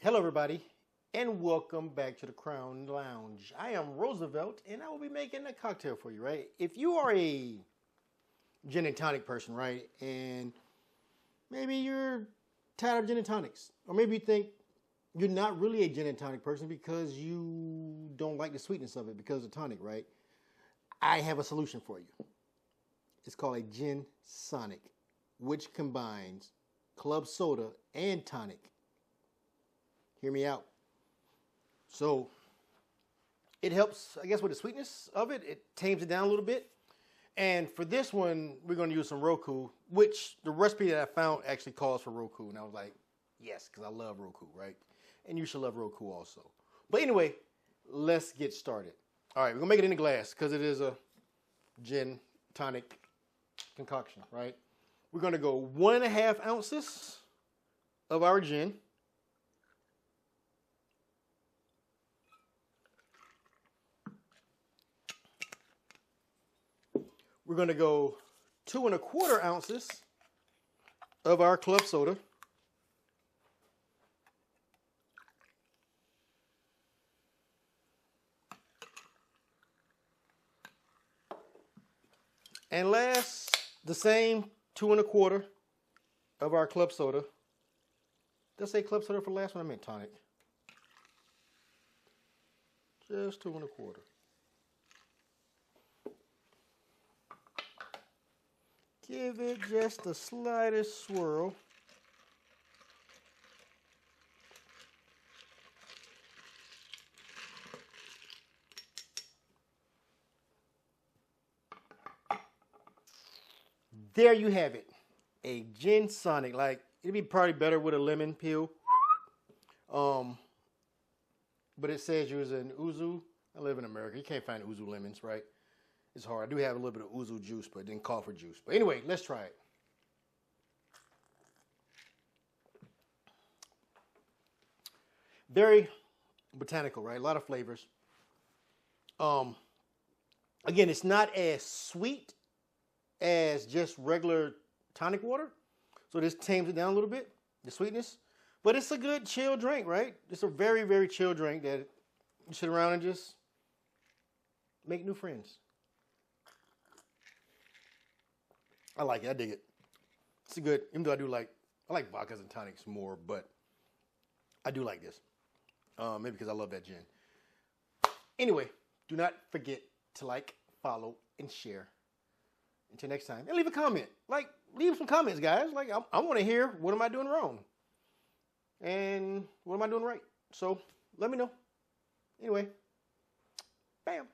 Hello everybody and welcome back to the Crown Lounge. I am Roosevelt and I will be making a cocktail for you, right? If you are a gin and tonic person, right, and maybe you're tired of gin and tonics, or maybe you think you're not really a gin and tonic person because you don't like the sweetness of it because of tonic, right? I have a solution for you. It's called a gin sonic, which combines club soda and tonic. Hear me out. So it helps, I guess, with the sweetness of it. It tames it down a little bit. And for this one, we're going to use some Roku, which the recipe that I found actually calls for Roku. And I was like, yes, because I love Roku, right? And you should love Roku also. But anyway, let's get started. All right, we're going to make it in a glass because it is a gin tonic concoction, right? We're going to go 1.5 ounces of our gin. We're going to go 2¼ ounces of our club soda. And last, the same 2¼ of our club soda. Did I say club soda for the last one? I meant tonic. Just 2¼ Give it just the slightest swirl. There you have it. A gin sonic. Like, it'd be probably better with a lemon peel. But it says using uzu. I live in America. You can't find uzu lemons, right? It's hard. I do have a little bit of uzu juice, but it didn't call for juice. But anyway, let's try it. Very botanical, right? A lot of flavors. Again, it's not as sweet as just regular tonic water. So this tames it down a little bit, the sweetness. But it's a good chill drink, right? It's a very, very chill drink that you sit around and just make new friends. I like it. I dig it. It's a good, even though I like vodkas and tonics more, but I do like this. Maybe because I love that gin. Anyway, do not forget to like, follow, and share. Until next time. And leave a comment. Like, leave some comments, guys. Like, I want to hear, what am I doing wrong? And what am I doing right? So, let me know. Anyway, bam.